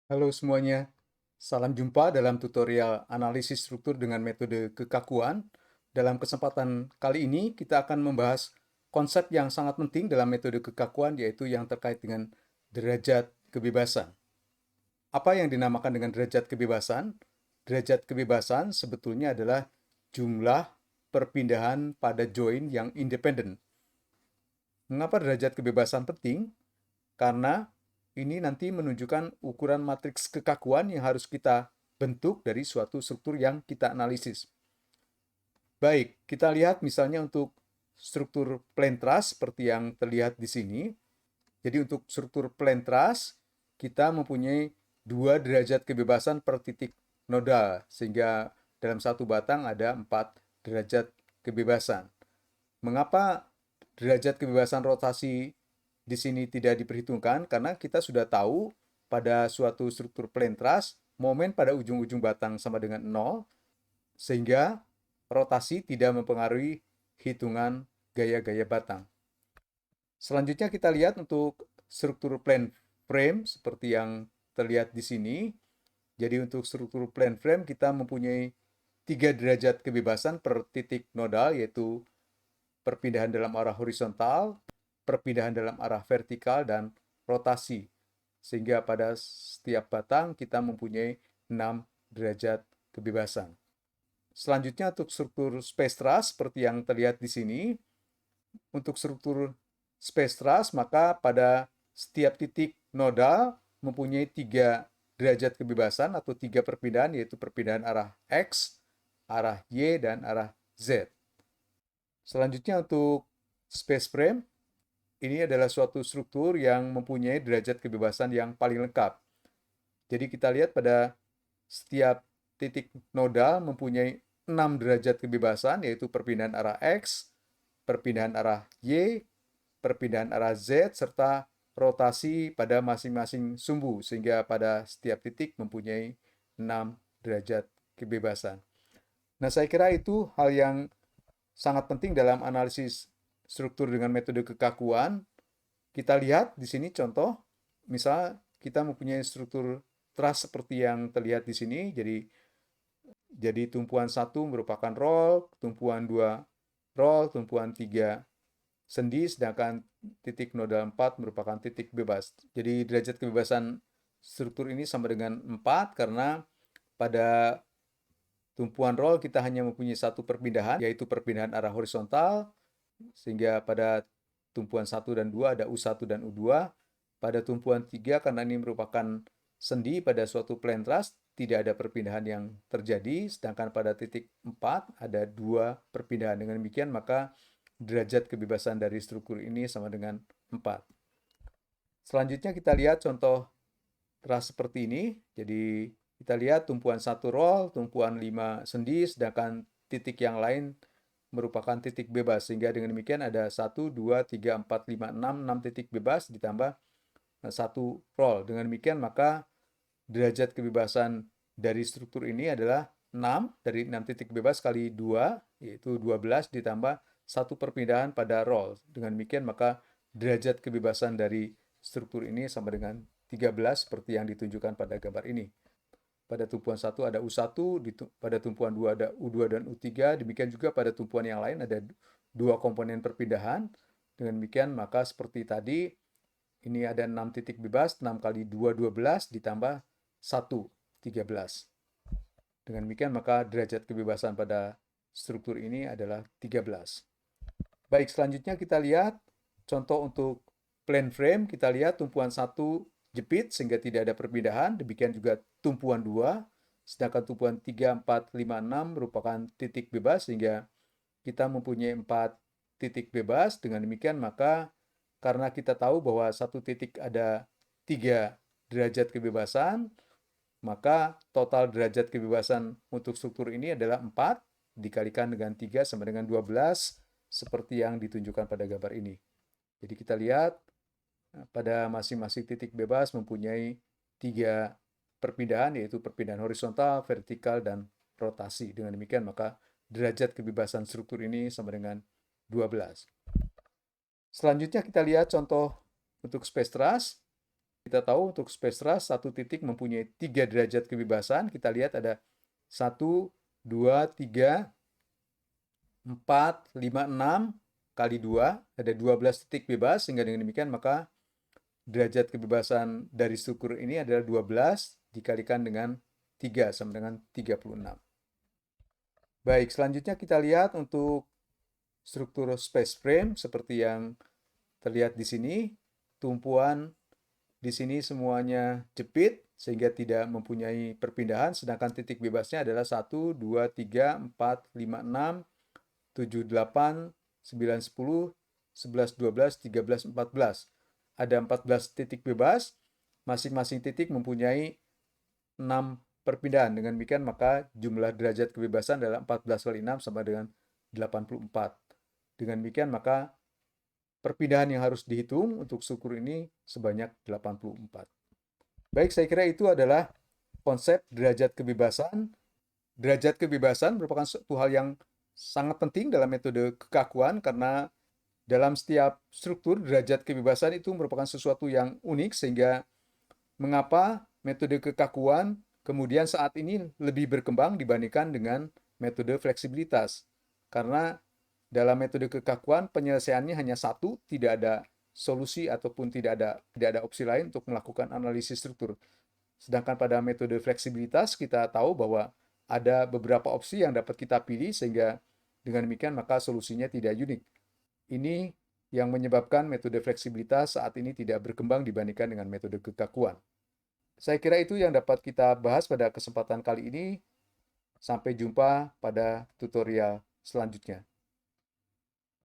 Halo semuanya, salam jumpa dalam tutorial analisis struktur dengan metode kekakuan. Dalam kesempatan kali ini, kita akan membahas konsep yang sangat penting dalam metode kekakuan, yaitu yang terkait dengan derajat kebebasan. Apa yang dinamakan dengan derajat kebebasan? Derajat kebebasan sebetulnya adalah jumlah perpindahan pada join yang independen. Mengapa derajat kebebasan penting? Karena ini nanti menunjukkan ukuran matriks kekakuan yang harus kita bentuk dari suatu struktur yang kita analisis. Baik, kita lihat misalnya untuk struktur plain truss seperti yang terlihat di sini. Jadi untuk struktur plain truss, kita mempunyai dua derajat kebebasan per titik nodal, sehingga dalam satu batang ada 4 derajat kebebasan. Mengapa derajat kebebasan rotasi di sini tidak diperhitungkan? Karena kita sudah tahu pada suatu struktur plain truss, momen pada ujung-ujung batang sama dengan 0, sehingga rotasi tidak mempengaruhi hitungan gaya-gaya batang. Selanjutnya kita lihat untuk struktur plain frame seperti yang terlihat di sini. Jadi untuk struktur plain frame kita mempunyai 3 derajat kebebasan per titik nodal, yaitu perpindahan dalam arah horizontal, perpindahan dalam arah vertikal, dan rotasi. Sehingga pada setiap batang kita mempunyai 6 derajat kebebasan. Selanjutnya untuk struktur space truss seperti yang terlihat di sini. Untuk struktur space truss maka pada setiap titik nodal mempunyai 3 derajat kebebasan atau 3 perpindahan, yaitu perpindahan arah X, arah Y, dan arah Z. Selanjutnya untuk space frame, ini adalah suatu struktur yang mempunyai derajat kebebasan yang paling lengkap. Jadi kita lihat pada setiap titik nodal mempunyai 6 derajat kebebasan, yaitu perpindahan arah X, perpindahan arah Y, perpindahan arah Z, serta rotasi pada masing-masing sumbu, sehingga pada setiap titik mempunyai 6 derajat kebebasan. Nah, saya kira itu hal yang sangat penting dalam analisis struktur dengan metode kekakuan. Kita lihat di sini contoh, misal kita mempunyai struktur truss seperti yang terlihat di sini. Jadi tumpuan 1 merupakan roll, tumpuan 2 roll, tumpuan 3 sendi, sedangkan titik nodal 4 merupakan titik bebas. Jadi derajat kebebasan struktur ini sama dengan 4 karena pada tumpuan roll kita hanya mempunyai satu perpindahan, yaitu perpindahan arah horizontal, sehingga pada tumpuan 1 dan 2 ada U1 dan U2. Pada tumpuan 3 karena ini merupakan sendi pada suatu plain truss, tidak ada perpindahan yang terjadi, sedangkan pada titik 4 ada 2 perpindahan. Dengan demikian maka derajat kebebasan dari struktur ini sama dengan 4. Selanjutnya kita lihat contoh truss seperti ini. Jadi kita lihat tumpuan 1 roll, tumpuan 5 sendi, sedangkan titik yang lain merupakan titik bebas. Sehingga dengan demikian ada 1, 2, 3, 4, 5, 6 titik bebas ditambah 1 roll. Dengan demikian maka derajat kebebasan dari struktur ini adalah 6, dari 6 titik bebas kali 2, yaitu 12, ditambah 1 perpindahan pada roll. Dengan demikian maka derajat kebebasan dari struktur ini sama dengan 13 seperti yang ditunjukkan pada gambar ini. Pada tumpuan 1 ada U1, pada tumpuan 2 ada U2 dan U3, demikian juga pada tumpuan yang lain ada 2 komponen perpindahan. Dengan demikian maka seperti tadi, ini ada 6 titik bebas, 6 kali 2, 12, ditambah 1, 13. Dengan demikian maka derajat kebebasan pada struktur ini adalah 13. Baik, selanjutnya kita lihat contoh untuk plain frame. Kita lihat tumpuan 1 jepit sehingga tidak ada perpindahan. Demikian juga tumpuan 2. Sedangkan tumpuan 3, 4, 5, 6 merupakan titik bebas sehingga kita mempunyai 4 titik bebas. Dengan demikian maka karena kita tahu bahwa satu titik ada 3 derajat kebebasan, maka total derajat kebebasan untuk struktur ini adalah 4 dikalikan dengan 3 sama dengan 12 seperti yang ditunjukkan pada gambar ini. Jadi kita lihat pada masing-masing titik bebas mempunyai 3 perpindahan, yaitu perpindahan horizontal, vertikal, dan rotasi. Dengan demikian maka derajat kebebasan struktur ini sama dengan 12. Selanjutnya kita lihat contoh untuk space truss. Kita tahu untuk spestra satu titik mempunyai 3 derajat kebebasan. Kita lihat ada 1, 2, 3, 4, 5, 6 kali 2, ada 12 titik bebas, sehingga dengan demikian maka derajat kebebasan dari struktur ini adalah 12 dikalikan dengan 3 sama dengan 36. Baik, selanjutnya kita lihat untuk struktur space frame seperti yang terlihat di sini. Tumpuan di sini semuanya jepit sehingga tidak mempunyai perpindahan, sedangkan titik bebasnya adalah 1, 2, 3, 4, 5, 6, 7, 8, 9, 10, 11, 12, 13, 14. Ada 14 titik bebas, masing-masing titik mempunyai 6 perpindahan. Dengan demikian maka jumlah derajat kebebasan adalah 14 kali 6 sama dengan 84. Dengan demikian maka perpindahan yang harus dihitung untuk struktur ini sebanyak 84. Baik, saya kira itu adalah konsep derajat kebebasan. Derajat kebebasan merupakan suatu hal yang sangat penting dalam metode kekakuan karena dalam setiap struktur derajat kebebasan itu merupakan sesuatu yang unik sehingga mengapa metode kekakuan kemudian saat ini lebih berkembang dibandingkan dengan metode fleksibilitas. Karena dalam metode kekakuan penyelesaiannya hanya satu, tidak ada solusi ataupun tidak ada opsi lain untuk melakukan analisis struktur. Sedangkan pada metode fleksibilitas kita tahu bahwa ada beberapa opsi yang dapat kita pilih sehingga dengan demikian maka solusinya tidak unik. Ini yang menyebabkan metode fleksibilitas saat ini tidak berkembang dibandingkan dengan metode kekakuan. Saya kira itu yang dapat kita bahas pada kesempatan kali ini. Sampai jumpa pada tutorial selanjutnya.